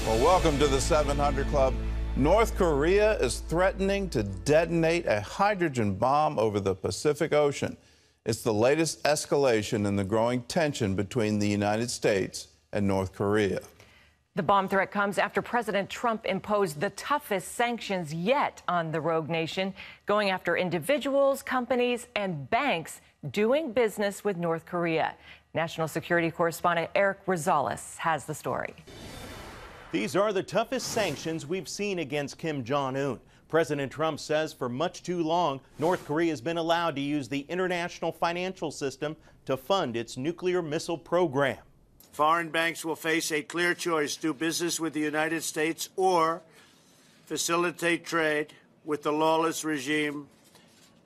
Well, welcome to the 700 Club. North Korea is threatening to detonate a hydrogen bomb over the Pacific Ocean. It's the latest escalation in the growing tension between the United States and North Korea. The bomb threat comes after President Trump imposed the toughest sanctions yet on the rogue nation, going after individuals, companies, and banks doing business with North Korea. National security correspondent Eric Rosales has the story. These are the toughest sanctions we've seen against Kim Jong-un. President Trump says for much too long, North Korea has been allowed to use the international financial system to fund its nuclear missile program. Foreign banks will face a clear choice: do business with the United States or facilitate trade with the lawless regime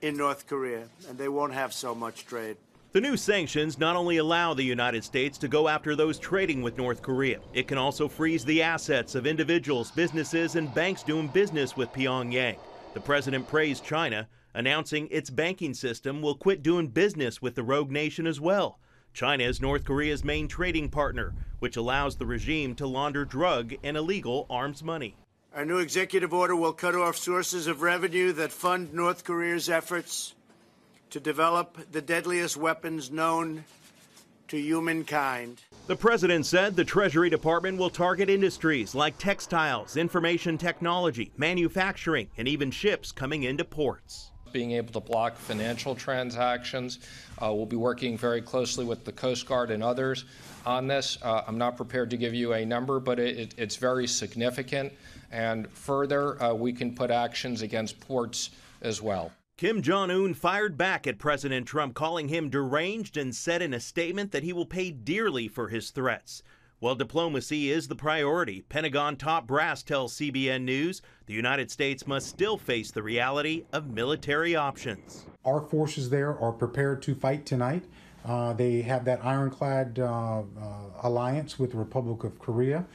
in North Korea. And they won't have so much trade. The new sanctions not only allow the United States to go after those trading with North Korea, it can also freeze the assets of individuals, businesses, and banks doing business with Pyongyang. The president praised China, announcing its banking system will quit doing business with the rogue nation as well. China is North Korea's main trading partner, which allows the regime to launder drug and illegal arms money. Our new executive order will cut off sources of revenue that fund North Korea's efforts to develop the deadliest weapons known to humankind. The president said the Treasury Department will target industries like textiles, information technology, manufacturing, and even ships coming into ports. Being able to block financial transactions. We'll be working very closely with the Coast Guard and others on this. I'm not prepared to give you a number, but it's very significant. And further, we can put actions against ports as well. Kim Jong-un fired back at President Trump, calling him deranged, and said in a statement that he will pay dearly for his threats. While diplomacy is the priority, Pentagon top brass tells CBN News the United States must still face the reality of military options. Our forces there are prepared to fight tonight. They have that ironclad alliance with the Republic of Korea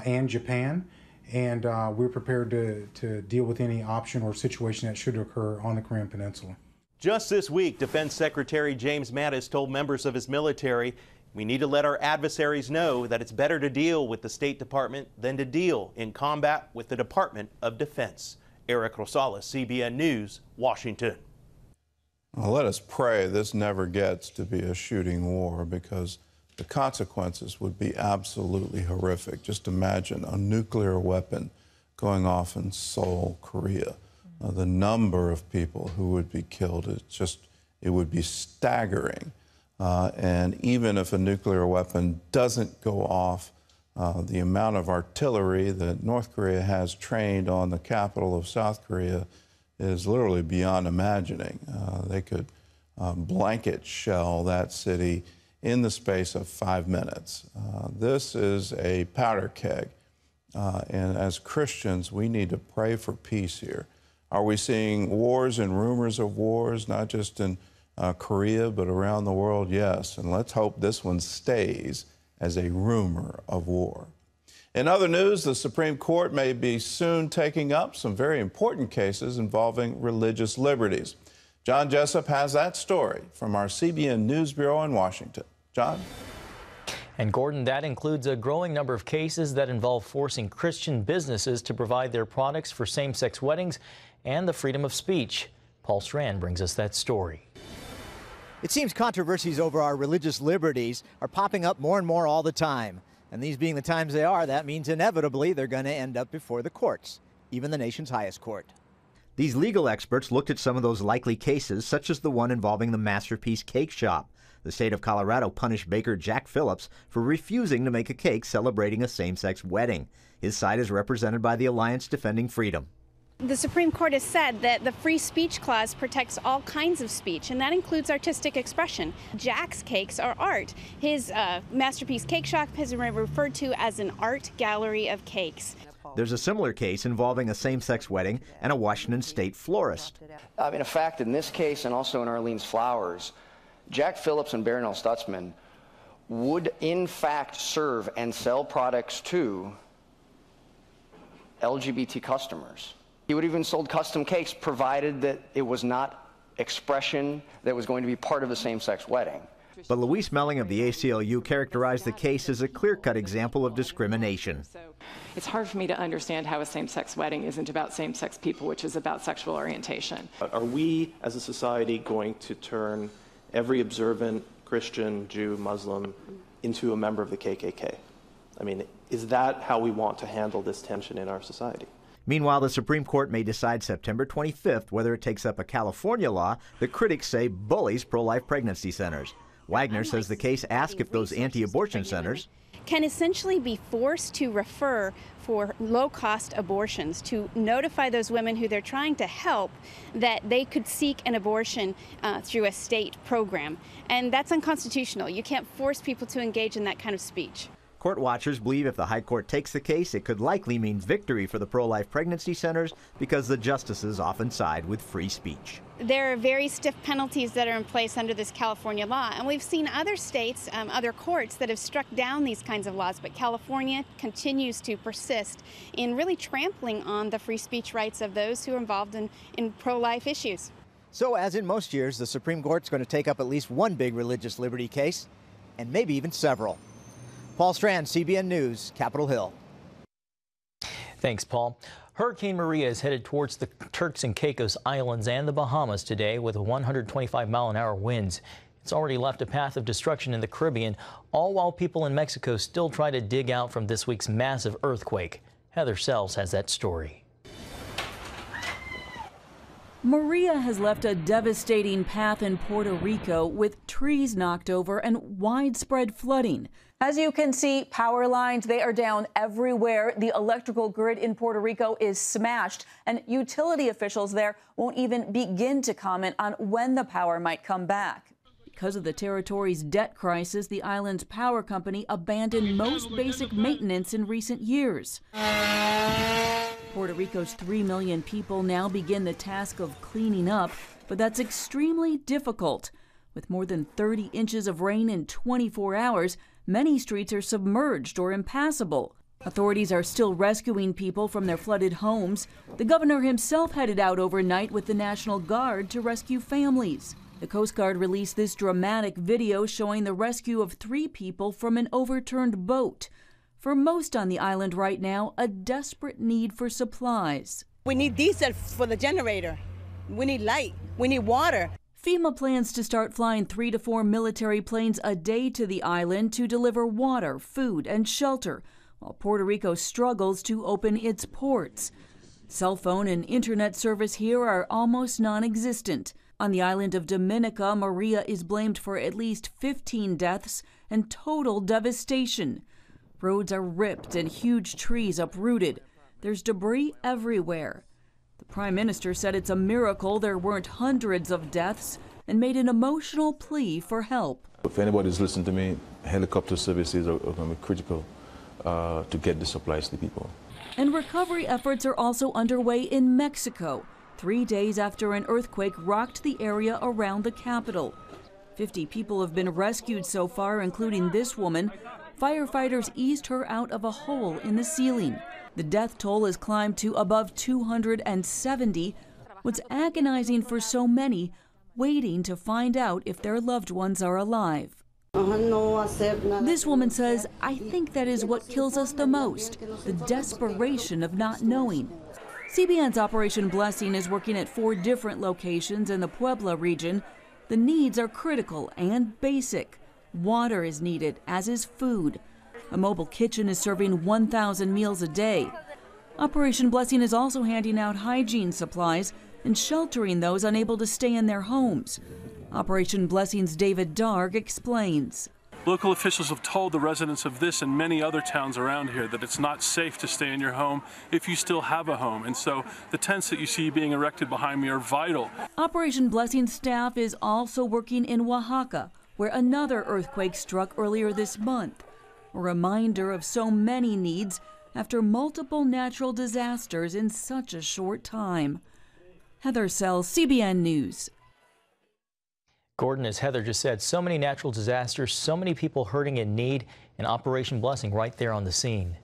and Japan. And we're prepared to deal with any option or situation that should occur on the Korean Peninsula. Just this week, Defense Secretary James Mattis told members of his military, we need to let our adversaries know that it's better to deal with the State Department than to deal in combat with the Department of Defense. Eric Rosales, CBN News, Washington. Well, let us pray this never gets to be a shooting war, because the consequences would be absolutely horrific. Just imagine a nuclear weapon going off in Seoul, Korea. The number of people who would be killed, it would be staggering. And even if a nuclear weapon doesn't go off, the amount of artillery that North Korea has trained on the capital of South Korea is literally beyond imagining. They could blanket shell that city in the space of 5 minutes. This is a powder keg. And as Christians, we need to pray for peace here. Are we seeing wars and rumors of wars, not just in Korea, but around the world? Yes. And let's hope this one stays as a rumor of war. In other news, the Supreme Court may be soon taking up some very important cases involving religious liberties. John Jessup has that story from our CBN News Bureau in Washington. John? And Gordon, that includes a growing number of cases that involve forcing Christian businesses to provide their products for same-sex weddings and the freedom of speech. Paul Strand brings us that story. It seems controversies over our religious liberties are popping up more and more all the time. And these being the times they are, that means inevitably they're going to end up before the courts, even the nation's highest court. These legal experts looked at some of those likely cases, such as the one involving the Masterpiece Cake Shop. The state of Colorado punished baker Jack Phillips for refusing to make a cake celebrating a same-sex wedding. His side is represented by the Alliance Defending Freedom. The Supreme Court has said that the free speech clause protects all kinds of speech, and that includes artistic expression. Jack's cakes are art. His Masterpiece Cake Shop has been referred to as an art gallery of cakes. There's a similar case involving a same-sex wedding and a Washington state florist. In fact, in this case and also in Arlene's Flowers, Jack Phillips and Barronelle Stutzman would in fact serve and sell products to LGBT customers. He would have even sold custom cakes, provided that it was not expression that was going to be part of the same-sex wedding. But Louise Melling of the ACLU characterized the case as a clear-cut example of discrimination. it's hard for me to understand how a same-sex wedding isn't about same-sex people, which is about sexual orientation. Are we, as a society, going to turn every observant Christian, Jew, Muslim into a member of the KKK? I mean, is that how we want to handle this tension in our society? Meanwhile, the Supreme Court may decide September 25th whether it takes up a California law that critics say bullies pro-life pregnancy centers. Wagner says the case asks if those anti-abortion centers can essentially be forced to refer for low-cost abortions, to notify those women who they're trying to help that they could seek an abortion through a state program. And that's unconstitutional. You can't force people to engage in that kind of speech. Court watchers believe if the High Court takes the case, it could likely mean victory for the pro-life pregnancy centers because the justices often side with free speech. There are very stiff penalties that are in place under this California law, and we've seen other states, other courts that have struck down these kinds of laws, but California continues to persist in really trampling on the free speech rights of those who are involved in pro-life issues. So as in most years, the Supreme Court's going to take up at least one big religious liberty case, and maybe even several. Paul Strand, CBN News, Capitol Hill. Thanks, Paul. Hurricane Maria is headed towards the Turks and Caicos Islands and the Bahamas today with 125-mile-an-hour winds. It's already left a path of destruction in the Caribbean, all while people in Mexico still try to dig out from this week's massive earthquake. Heather Sells has that story. Maria has left a devastating path in Puerto Rico with trees knocked over and widespread flooding. As you can see, power lines, they are down everywhere. The electrical grid in Puerto Rico is smashed, and utility officials there won't even begin to comment on when the power might come back. Because of the territory's debt crisis, the island's power company abandoned most basic maintenance in recent years. Puerto Rico's 3 million people now begin the task of cleaning up, but that's extremely difficult. With more than 30 inches of rain in 24 hours, many streets are submerged or impassable. Authorities are still rescuing people from their flooded homes. The governor himself headed out overnight with the National Guard to rescue families. The Coast Guard released this dramatic video showing the rescue of 3 people from an overturned boat. For most on the island right now, a desperate need for supplies. We need diesel for the generator. We need light. We need water. FEMA plans to start flying 3 to 4 military planes a day to the island to deliver water, food, and shelter, while Puerto Rico struggles to open its ports. Cell phone and internet service here are almost non-existent. On the island of Dominica, Maria is blamed for at least 15 deaths and total devastation. Roads are ripped and huge trees uprooted. There's debris everywhere. The Prime Minister said it's a miracle there weren't hundreds of deaths and made an emotional plea for help. If anybody's listening to me, helicopter services are going to be critical to get the supplies to people. And recovery efforts are also underway in Mexico, 3 days after an earthquake rocked the area around the capital. 50 people have been rescued so far, including this woman. Firefighters eased her out of a hole in the ceiling. The death toll has climbed to above 270. What's agonizing for so many, waiting to find out if their loved ones are alive. This woman says, "I think that is what kills us the most, the desperation of not knowing." CBN's Operation Blessing is working at 4 different locations in the Puebla region. The needs are critical and basic. Water is needed, as is food. A mobile kitchen is serving 1,000 meals a day. Operation Blessing is also handing out hygiene supplies and sheltering those unable to stay in their homes. Operation Blessing's David Darg explains. Local officials have told the residents of this and many other towns around here that it's not safe to stay in your home if you still have a home. And so the tents that you see being erected behind me are vital. Operation Blessing staff is also working in Oaxaca, where another earthquake struck earlier this month. A reminder of so many needs after multiple natural disasters in such a short time. Heather Sells, CBN News. Gordon, as Heather just said, so many natural disasters, so many people hurting in need, and Operation Blessing right there on the scene.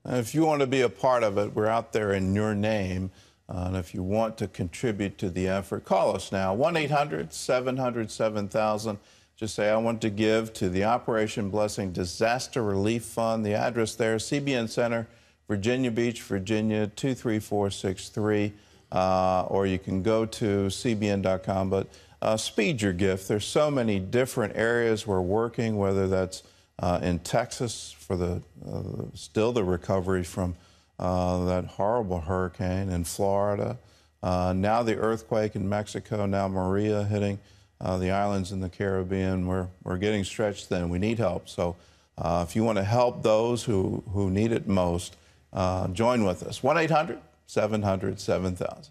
If you want to be a part of it, we're out there in your name. And if you want to contribute to the effort, call us now, 1-800-700-7000. Just say, I want to give to the Operation Blessing Disaster Relief Fund. The address there, CBN Center, Virginia Beach, Virginia 23463, or you can go to cbn.com. But speed your gift. There's so many different areas we're working, whether that's in Texas for the still the recovery from that horrible hurricane, in Florida, now the earthquake in Mexico, now Maria hitting the islands in the Caribbean. We're getting stretched thin. We need help. So if you want to help those who need it most, join with us. 1-800-700-7000.